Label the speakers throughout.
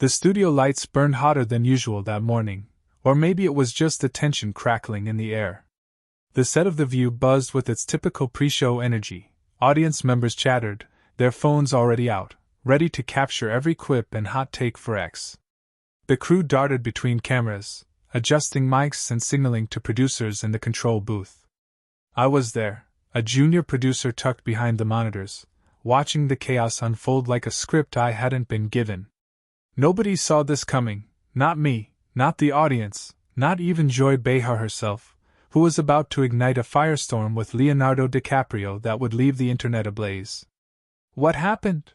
Speaker 1: The studio lights burned hotter than usual that morning, or maybe it was just the tension crackling in the air. The set of The View buzzed with its typical pre-show energy. Audience members chattered, their phones already out, ready to capture every quip and hot take for X. The crew darted between cameras, adjusting mics and signaling to producers in the control booth. I was there, a junior producer tucked behind the monitors, watching the chaos unfold like a script I hadn't been given. Nobody saw this coming, not me, not the audience, not even Joy Behar herself, who was about to ignite a firestorm with Leonardo DiCaprio that would leave the internet ablaze. What happened?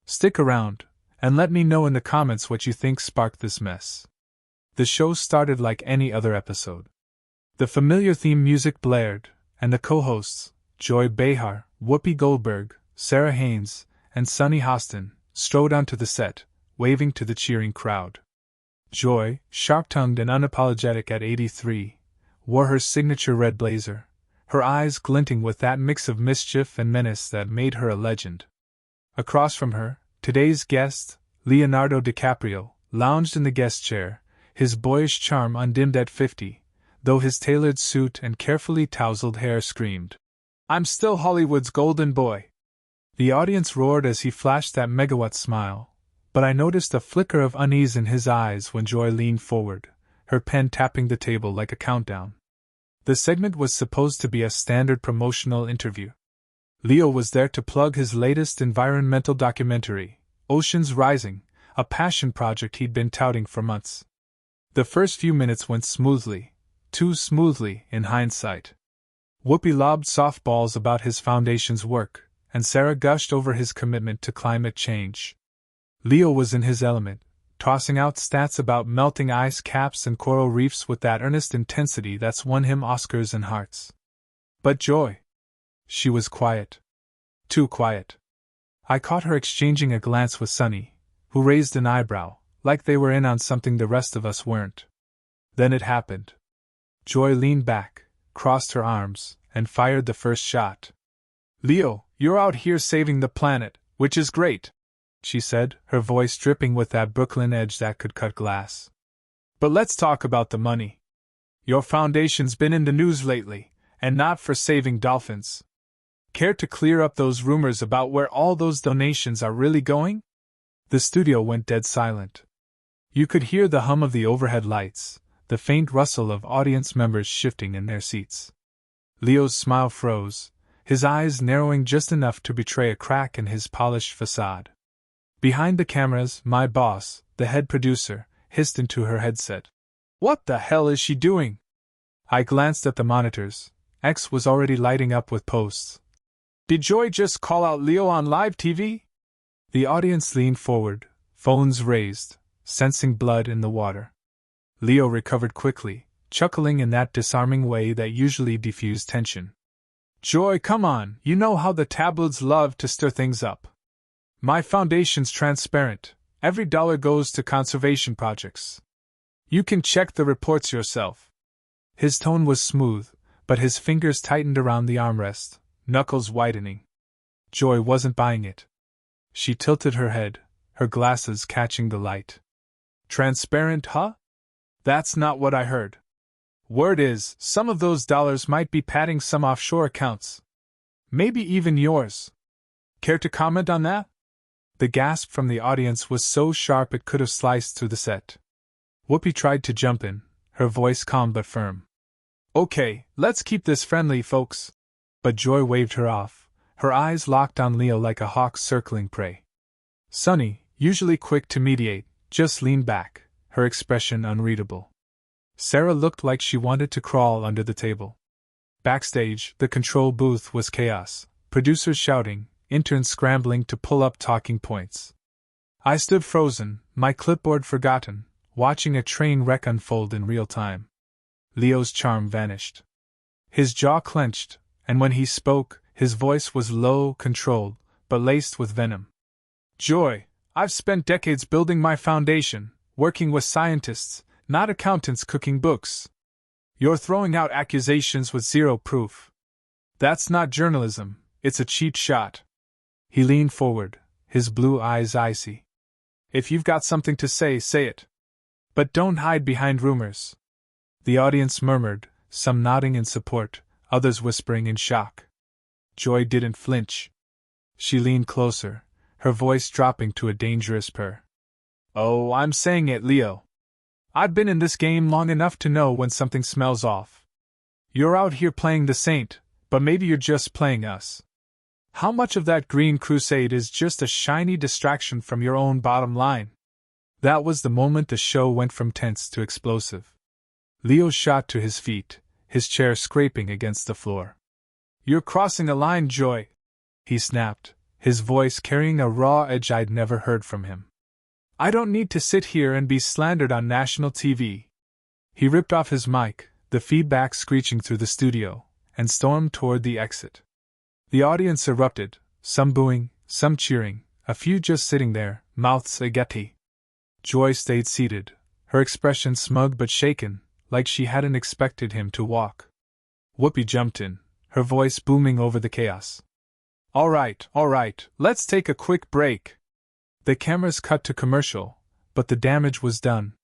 Speaker 1: Stick around, and let me know in the comments what you think sparked this mess. The show started like any other episode. The familiar theme music blared, and the co-hosts, Joy Behar, Whoopi Goldberg, Sarah Haynes, and Sunny Hostin, strode onto the set, waving to the cheering crowd. Joy, sharp-tongued and unapologetic at 83, wore her signature red blazer, her eyes glinting with that mix of mischief and menace that made her a legend. Across from her, today's guest, Leonardo DiCaprio, lounged in the guest chair, his boyish charm undimmed at 50, though his tailored suit and carefully tousled hair screamed, "I'm still Hollywood's golden boy." The audience roared as he flashed that megawatt smile, but I noticed a flicker of unease in his eyes when Joy leaned forward, her pen tapping the table like a countdown. The segment was supposed to be a standard promotional interview. Leo was there to plug his latest environmental documentary, Oceans Rising, a passion project he'd been touting for months. The first few minutes went smoothly, too smoothly in hindsight. Whoopi lobbed softballs about his foundation's work, and Sarah gushed over his commitment to climate change. Leo was in his element, tossing out stats about melting ice caps and coral reefs with that earnest intensity that's won him Oscars and hearts. But Joy? She was quiet. Too quiet. I caught her exchanging a glance with Sunny, who raised an eyebrow, like they were in on something the rest of us weren't. Then it happened. Joy leaned back, crossed her arms, and fired the first shot. "Leo, you're out here saving the planet, which is great," she said, her voice dripping with that Brooklyn edge that could cut glass. "But let's talk about the money. Your foundation's been in the news lately, and not for saving dolphins. Care to clear up those rumors about where all those donations are really going?" The studio went dead silent. You could hear the hum of the overhead lights, the faint rustle of audience members shifting in their seats. Leo's smile froze, his eyes narrowing just enough to betray a crack in his polished facade. Behind the cameras, my boss, the head producer, hissed into her headset, "What the hell is she doing?" I glanced at the monitors. X was already lighting up with posts. "Did Joy just call out Leo on live TV?" The audience leaned forward, phones raised, sensing blood in the water. Leo recovered quickly, chuckling in that disarming way that usually diffused tension. "Joy, come on, you know how the tabloids love to stir things up. My foundation's transparent, every dollar goes to conservation projects. You can check the reports yourself." His tone was smooth, but his fingers tightened around the armrest, knuckles widening. Joy wasn't buying it. She tilted her head, her glasses catching the light. "Transparent, huh? That's not what I heard. Word is, some of those dollars might be padding some offshore accounts. Maybe even yours. Care to comment on that?" The gasp from the audience was so sharp it could have sliced through the set. Whoopi tried to jump in, her voice calm but firm. "Okay, let's keep this friendly, folks." But Joy waved her off, her eyes locked on Leo like a hawk circling prey. Sunny, usually quick to mediate, just leaned back, her expression unreadable. Sarah looked like she wanted to crawl under the table. Backstage, the control booth was chaos, producers shouting, interns scrambling to pull up talking points. I stood frozen, my clipboard forgotten, watching a train wreck unfold in real time. Leo's charm vanished. His jaw clenched, and when he spoke, his voice was low, controlled, but laced with venom. "Joy, I've spent decades building my foundation, working with scientists, not accountants cooking books. You're throwing out accusations with zero proof. That's not journalism, it's a cheap shot." He leaned forward, his blue eyes icy. If you've got something to say, say it. But don't hide behind rumors. The audience murmured, some nodding in support, others whispering in shock. Joy didn't flinch. She leaned closer, her voice dropping to a dangerous purr. Oh, I'm saying it, Leo. I've been in this game long enough to know when something smells off. You're out here playing the saint, but maybe you're just playing us. How much of that green crusade is just a shiny distraction from your own bottom line? That was the moment the show went from tense to explosive. Leo shot to his feet, his chair scraping against the floor. You're crossing a line, Joy, he snapped, his voice carrying a raw edge I'd never heard from him. I don't need to sit here and be slandered on national TV. He ripped off his mic, the feedback screeching through the studio, and stormed toward the exit. The audience erupted, some booing, some cheering, a few just sitting there, mouths agape. Joy stayed seated, her expression smug but shaken, like she hadn't expected him to walk. Whoopi jumped in, her voice booming over the chaos. All right, let's take a quick break. The cameras cut to commercial, but the damage was done.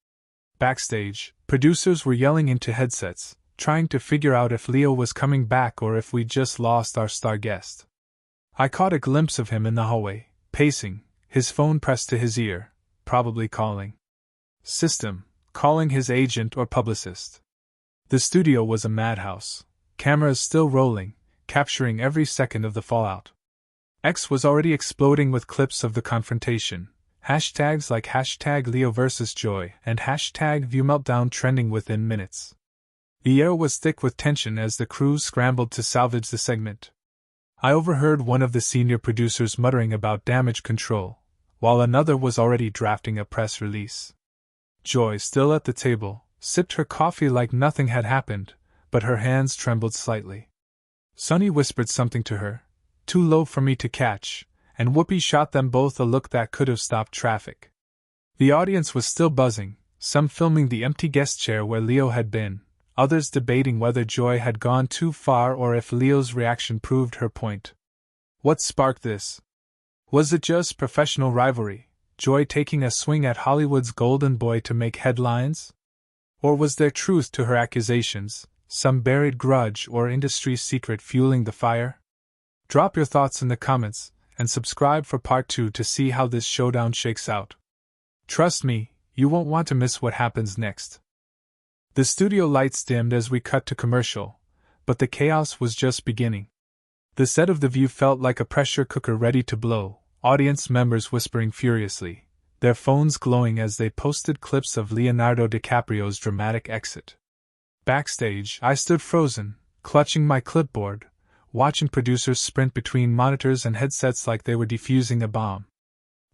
Speaker 1: Backstage, producers were yelling into headsets, trying to figure out if Leo was coming back or if we'd just lost our star guest. I caught a glimpse of him in the hallway, pacing, his phone pressed to his ear, probably calling. System, calling his agent or publicist. The studio was a madhouse, cameras still rolling, capturing every second of the fallout. X was already exploding with clips of the confrontation, hashtags like hashtag Leo vs. Joy and hashtag ViewMeltdown trending within minutes. The air was thick with tension as the crew scrambled to salvage the segment. I overheard one of the senior producers muttering about damage control, while another was already drafting a press release. Joy, still at the table, sipped her coffee like nothing had happened, but her hands trembled slightly. Sonny whispered something to her, too low for me to catch, and Whoopi shot them both a look that could have stopped traffic. The audience was still buzzing, some filming the empty guest chair where Leo had been, others debating whether Joy had gone too far or if Leo's reaction proved her point. What sparked this? Was it just professional rivalry, Joy taking a swing at Hollywood's golden boy to make headlines? Or was there truth to her accusations, some buried grudge or industry secret fueling the fire? Drop your thoughts in the comments, and subscribe for part 2 to see how this showdown shakes out. Trust me, you won't want to miss what happens next. The studio lights dimmed as we cut to commercial, but the chaos was just beginning. The set of The View felt like a pressure cooker ready to blow, audience members whispering furiously, their phones glowing as they posted clips of Leonardo DiCaprio's dramatic exit. Backstage, I stood frozen, clutching my clipboard, watching producers sprint between monitors and headsets like they were defusing a bomb.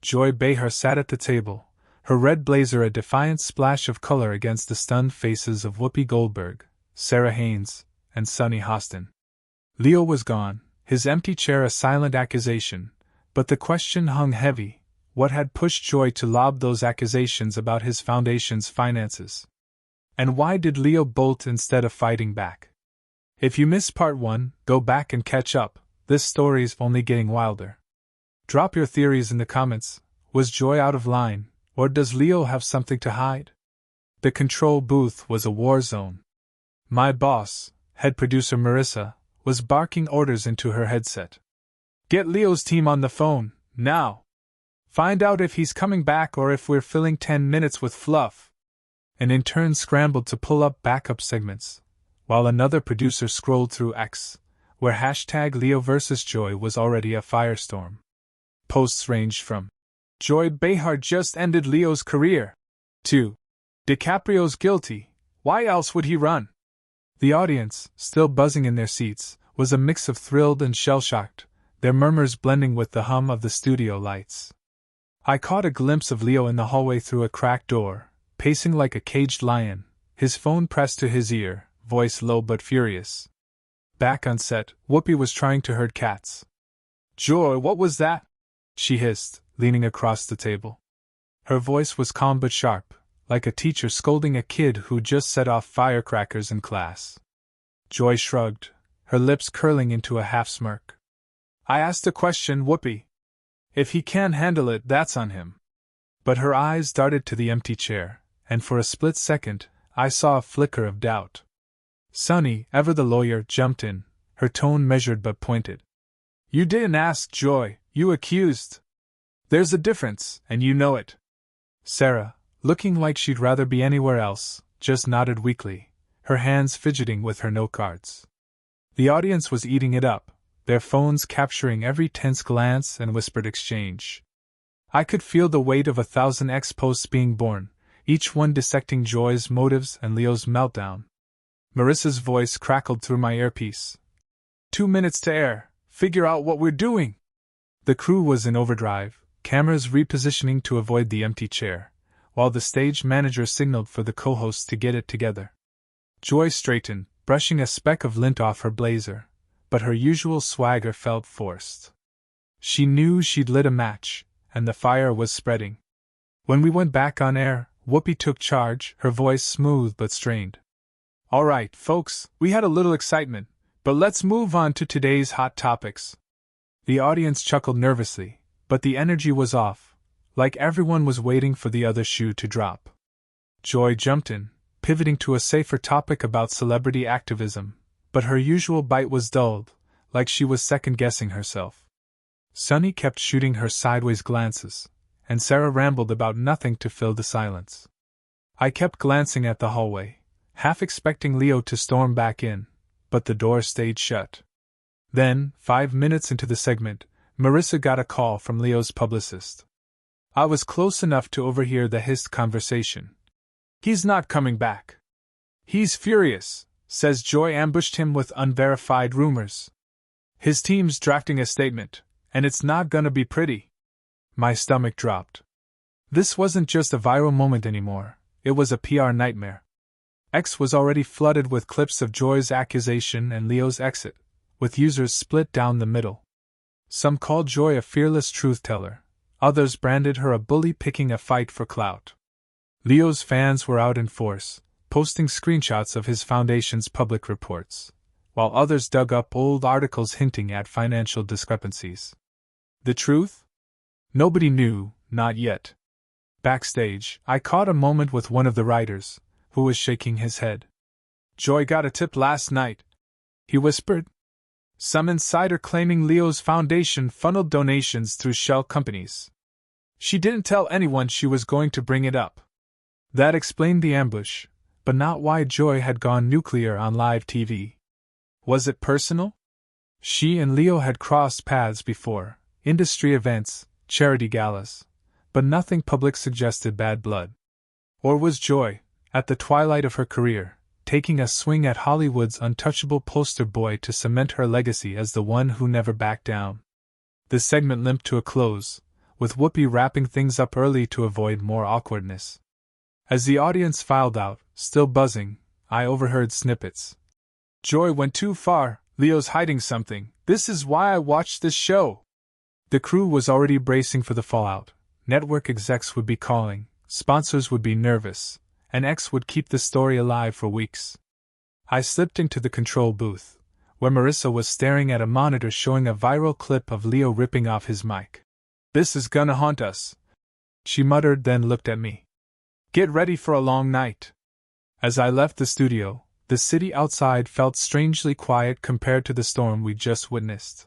Speaker 1: Joy Behar sat at the table, her red blazer a defiant splash of color against the stunned faces of Whoopi Goldberg, Sarah Haynes, and Sunny Hostin. Leo was gone, his empty chair a silent accusation, but the question hung heavy: what had pushed Joy to lob those accusations about his foundation's finances? And why did Leo bolt instead of fighting back? If you missed part 1, go back and catch up, this story's only getting wilder. Drop your theories in the comments. Was Joy out of line, or does Leo have something to hide? The control booth was a war zone. My boss, head producer Marissa, was barking orders into her headset. Get Leo's team on the phone, now! Find out if he's coming back or if we're filling 10 minutes with fluff. An intern scrambled to pull up backup segments, while another producer scrolled through X, where hashtag Leo vs. Joy was already a firestorm. Posts ranged from Joy Behar just ended Leo's career to DiCaprio's guilty, why else would he run? The audience, still buzzing in their seats, was a mix of thrilled and shell-shocked, their murmurs blending with the hum of the studio lights. I caught a glimpse of Leo in the hallway through a cracked door, pacing like a caged lion, his phone pressed to his ear, voice low but furious. Back on set, Whoopi was trying to herd cats. Joy, what was that? She hissed, leaning across the table. Her voice was calm but sharp, like a teacher scolding a kid who just set off firecrackers in class. Joy shrugged, her lips curling into a half-smirk. I asked a question, Whoopi. If he can't handle it, that's on him. But her eyes darted to the empty chair, and for a split second, I saw a flicker of doubt. Sonny, ever the lawyer, jumped in, her tone measured but pointed. You didn't ask, Joy, you accused. There's a difference, and you know it. Sarah, looking like she'd rather be anywhere else, just nodded weakly, her hands fidgeting with her note cards. The audience was eating it up, their phones capturing every tense glance and whispered exchange. I could feel the weight of 1,000 ex-posts being born, each one dissecting Joy's motives and Leo's meltdown. Marissa's voice crackled through my earpiece. 2 minutes to air, figure out what we're doing. The crew was in overdrive, cameras repositioning to avoid the empty chair, while the stage manager signaled for the co-hosts to get it together. Joy straightened, brushing a speck of lint off her blazer, but her usual swagger felt forced. She knew she'd lit a match, and the fire was spreading. When we went back on air, Whoopi took charge, her voice smooth but strained. All right, folks, we had a little excitement, but let's move on to today's hot topics. The audience chuckled nervously, but the energy was off, like everyone was waiting for the other shoe to drop. Joy jumped in, pivoting to a safer topic about celebrity activism, but her usual bite was dulled, like she was second-guessing herself. Sonny kept shooting her sideways glances, and Sarah rambled about nothing to fill the silence. I kept glancing at the hallway, half expecting Leo to storm back in, but the door stayed shut. Then, 5 minutes into the segment, Marissa got a call from Leo's publicist. I was close enough to overhear the hissed conversation. He's not coming back. He's furious, says Joy ambushed him with unverified rumors. His team's drafting a statement, and it's not gonna be pretty. My stomach dropped. This wasn't just a viral moment anymore, it was a PR nightmare. X was already flooded with clips of Joy's accusation and Leo's exit, with users split down the middle. Some called Joy a fearless truth-teller, others branded her a bully picking a fight for clout. Leo's fans were out in force, posting screenshots of his foundation's public reports, while others dug up old articles hinting at financial discrepancies. The truth? Nobody knew, not yet. Backstage, I caught a moment with one of the writers, who was shaking his head. Joy got a tip last night, he whispered. Some insider claiming Leo's foundation funneled donations through shell companies. She didn't tell anyone she was going to bring it up. That explained the ambush, but not why Joy had gone nuclear on live TV. Was it personal? She and Leo had crossed paths before, industry events, charity galas, but nothing public suggested bad blood. Or was Joy, at the twilight of her career, taking a swing at Hollywood's untouchable poster boy to cement her legacy as the one who never backed down? The segment limped to a close, with Whoopi wrapping things up early to avoid more awkwardness. As the audience filed out, still buzzing, I overheard snippets. Joy went too far, Leo's hiding something, this is why I watched this show. The crew was already bracing for the fallout. Network execs would be calling, sponsors would be nervous, and X would keep the story alive for weeks. I slipped into the control booth, where Marissa was staring at a monitor showing a viral clip of Leo ripping off his mic. This is gonna haunt us, she muttered, then looked at me. Get ready for a long night. As I left the studio, the city outside felt strangely quiet compared to the storm we'd just witnessed.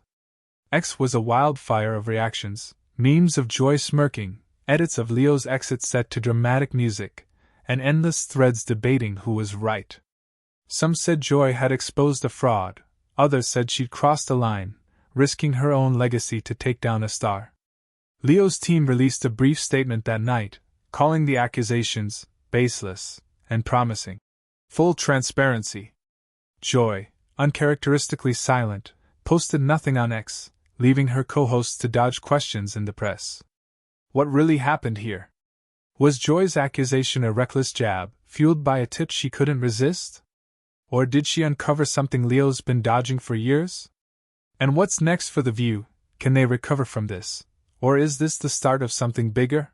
Speaker 1: X was a wildfire of reactions, memes of Joy smirking, edits of Leo's exit set to dramatic music, and endless threads debating who was right. Some said Joy had exposed a fraud, others said she'd crossed a line, risking her own legacy to take down a star. Leo's team released a brief statement that night, calling the accusations baseless and promising full transparency. Joy, uncharacteristically silent, posted nothing on X, leaving her co-hosts to dodge questions in the press. What really happened here? Was Joy's accusation a reckless jab, fueled by a tip she couldn't resist? Or did she uncover something Leo's been dodging for years? And what's next for The View? Can they recover from this? Or is this the start of something bigger?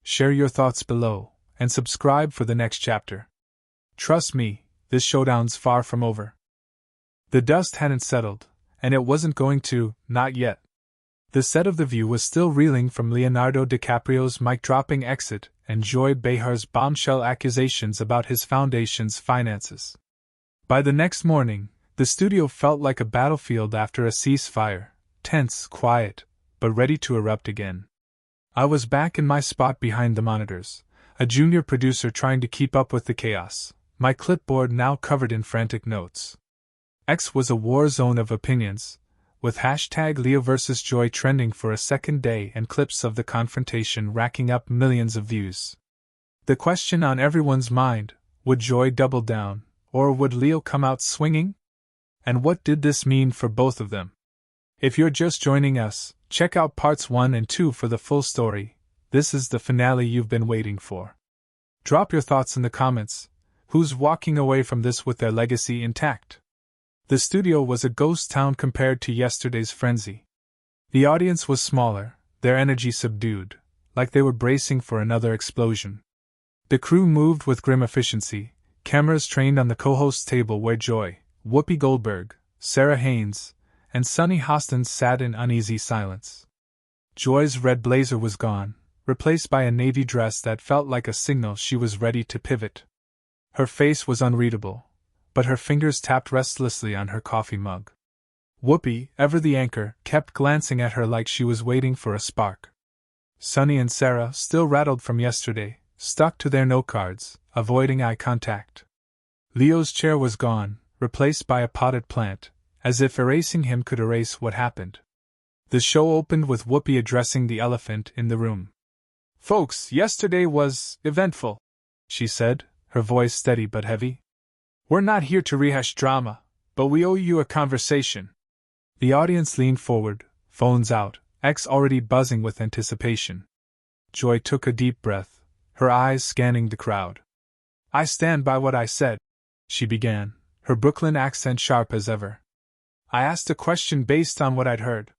Speaker 1: Share your thoughts below, and subscribe for the next chapter. Trust me, this showdown's far from over. The dust hadn't settled, and it wasn't going to, not yet. The set of The View was still reeling from Leonardo DiCaprio's mic-dropping exit and Joy Behar's bombshell accusations about his foundation's finances. By the next morning, the studio felt like a battlefield after a ceasefire, tense, quiet, but ready to erupt again. I was back in my spot behind the monitors, a junior producer trying to keep up with the chaos, my clipboard now covered in frantic notes. X was a war zone of opinions, with hashtag Leo vs. Joy trending for a second day and clips of the confrontation racking up millions of views. The question on everyone's mind, would Joy double down, or would Leo come out swinging? And what did this mean for both of them? If you're just joining us, check out parts 1 and 2 for the full story. This is the finale you've been waiting for. Drop your thoughts in the comments. Who's walking away from this with their legacy intact? The studio was a ghost town compared to yesterday's frenzy. The audience was smaller, their energy subdued, like they were bracing for another explosion. The crew moved with grim efficiency, cameras trained on the co-host table where Joy, Whoopi Goldberg, Sarah Haynes, and Sunny Hostin sat in uneasy silence. Joy's red blazer was gone, replaced by a navy dress that felt like a signal she was ready to pivot. Her face was unreadable, but her fingers tapped restlessly on her coffee mug. Whoopi, ever the anchor, kept glancing at her like she was waiting for a spark. Sunny and Sarah, still rattled from yesterday, stuck to their note cards, avoiding eye contact. Leo's chair was gone, replaced by a potted plant, as if erasing him could erase what happened. The show opened with Whoopi addressing the elephant in the room. "Folks, yesterday was eventful," she said, her voice steady but heavy. "We're not here to rehash drama, but we owe you a conversation." The audience leaned forward, phones out, X already buzzing with anticipation. Joy took a deep breath, her eyes scanning the crowd. "I stand by what I said," she began, her Brooklyn accent sharp as ever. "I asked a question based on what I'd heard.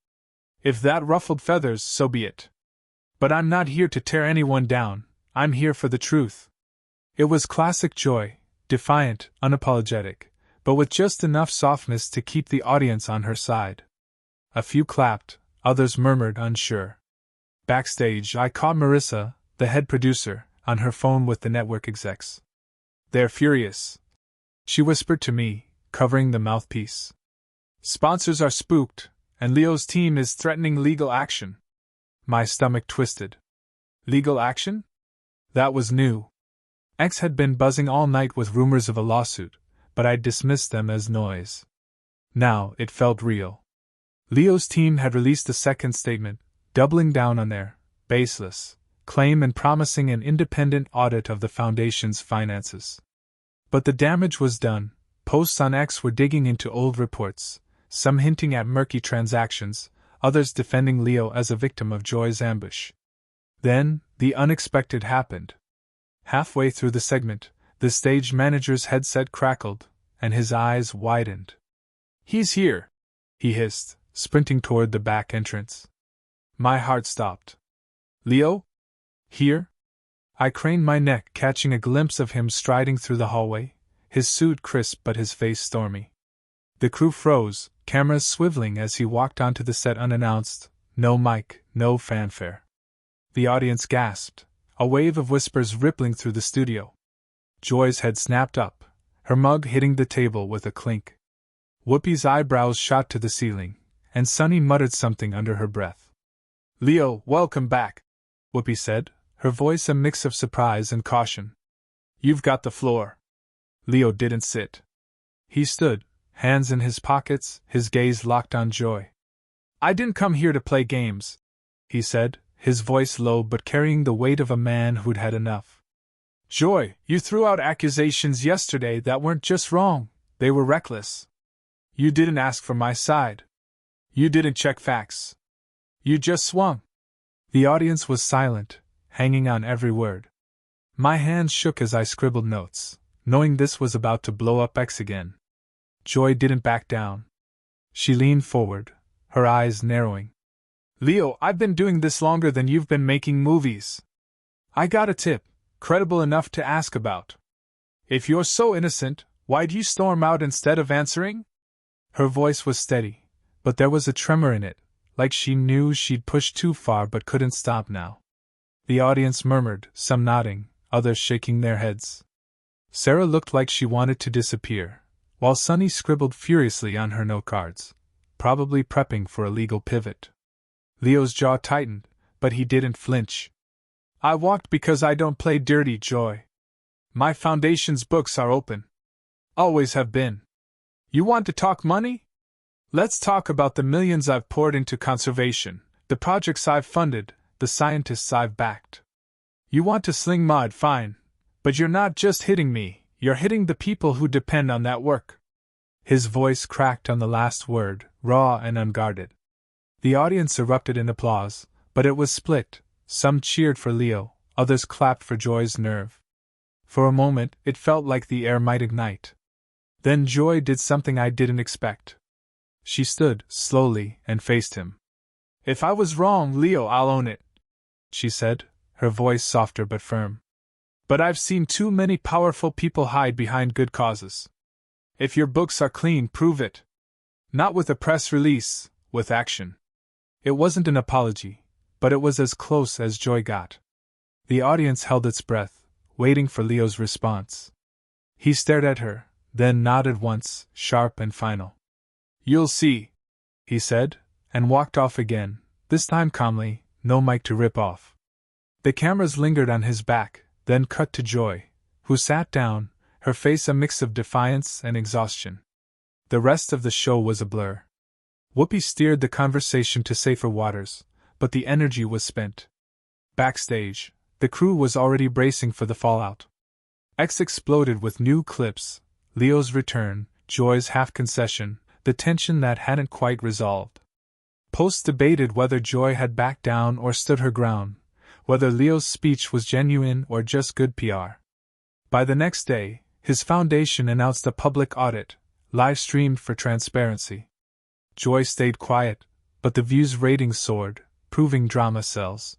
Speaker 1: If that ruffled feathers, so be it. But I'm not here to tear anyone down, I'm here for the truth." It was classic Joy, defiant, unapologetic, but with just enough softness to keep the audience on her side. A few clapped, others murmured unsure. Backstage, I caught Marissa, the head producer, on her phone with the network execs. "They're furious," she whispered to me, covering the mouthpiece. "Sponsors are spooked, and Leo's team is threatening legal action." My stomach twisted. Legal action? That was new. X had been buzzing all night with rumors of a lawsuit, but I'd dismissed them as noise. Now it felt real. Leo's team had released a second statement, doubling down on their baseless claim and promising an independent audit of the foundation's finances. But the damage was done. Posts on X were digging into old reports, some hinting at murky transactions, others defending Leo as a victim of Joy's ambush. Then, the unexpected happened. Halfway through the segment, the stage manager's headset crackled, and his eyes widened. "He's here!" he hissed, sprinting toward the back entrance. My heart stopped. "Leo? Here?" I craned my neck, catching a glimpse of him striding through the hallway, his suit crisp but his face stormy. The crew froze, cameras swiveling as he walked onto the set unannounced, no mic, no fanfare. The audience gasped, a wave of whispers rippling through the studio. Joy's head snapped up, her mug hitting the table with a clink. Whoopi's eyebrows shot to the ceiling, and Sunny muttered something under her breath. "Leo, welcome back," Whoopi said, her voice a mix of surprise and caution. "You've got the floor." Leo didn't sit. He stood, hands in his pockets, his gaze locked on Joy. "I didn't come here to play games," he said, his voice low but carrying the weight of a man who'd had enough. "Joy, you threw out accusations yesterday that weren't just wrong, they were reckless. You didn't ask for my side. You didn't check facts. You just swung." The audience was silent, hanging on every word. My hands shook as I scribbled notes, knowing this was about to blow up X again. Joy didn't back down. She leaned forward, her eyes narrowing. "Leo, I've been doing this longer than you've been making movies. I got a tip, credible enough to ask about. If you're so innocent, why'd you storm out instead of answering?" Her voice was steady, but there was a tremor in it, like she knew she'd pushed too far but couldn't stop now. The audience murmured, some nodding, others shaking their heads. Sarah looked like she wanted to disappear, while Sunny scribbled furiously on her note cards, probably prepping for a legal pivot. Leo's jaw tightened, but he didn't flinch. I walked because I don't play dirty, Joy. My foundation's books are open. Always have been. You want to talk money? Let's talk about the millions I've poured into conservation, the projects I've funded, the scientists I've backed. You want to sling mud, fine. But you're not just hitting me, you're hitting the people who depend on that work. His voice cracked on the last word, raw and unguarded. The audience erupted in applause, but it was split. Some cheered for Leo, others clapped for Joy's nerve. For a moment, it felt like the air might ignite. Then Joy did something I didn't expect. She stood, slowly, and faced him. If I was wrong, Leo, I'll own it, she said, her voice softer but firm. But I've seen too many powerful people hide behind good causes. If your books are clean, prove it. Not with a press release, with action. It wasn't an apology, but it was as close as Joy got. The audience held its breath, waiting for Leo's response. He stared at her, then nodded once, sharp and final. You'll see, he said, and walked off again, this time calmly, no mic to rip off. The cameras lingered on his back, then cut to Joy, who sat down, her face a mix of defiance and exhaustion. The rest of the show was a blur. Whoopi steered the conversation to safer waters, but the energy was spent. Backstage, the crew was already bracing for the fallout. X exploded with new clips, Leo's return, Joy's half-concession, the tension that hadn't quite resolved. Posts debated whether Joy had backed down or stood her ground, whether Leo's speech was genuine or just good PR. By the next day, his foundation announced a public audit, live-streamed for transparency. Joy stayed quiet, but the views ratings soared, proving drama sells.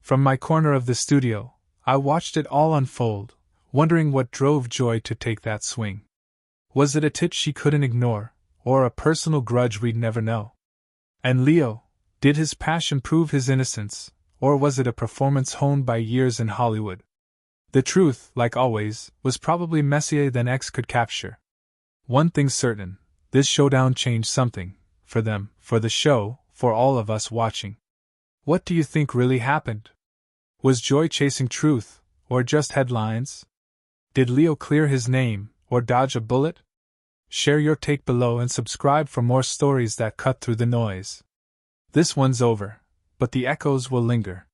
Speaker 1: From my corner of the studio, I watched it all unfold, wondering what drove Joy to take that swing. Was it a tit she couldn't ignore, or a personal grudge we'd never know? And Leo, did his passion prove his innocence, or was it a performance honed by years in Hollywood? The truth, like always, was probably messier than X could capture. One thing's certain, this showdown changed something, for them, for the show, for all of us watching. What do you think really happened? Was Joy chasing truth, or just headlines? Did Leo clear his name, or dodge a bullet? Share your take below and subscribe for more stories that cut through the noise. This one's over, but the echoes will linger.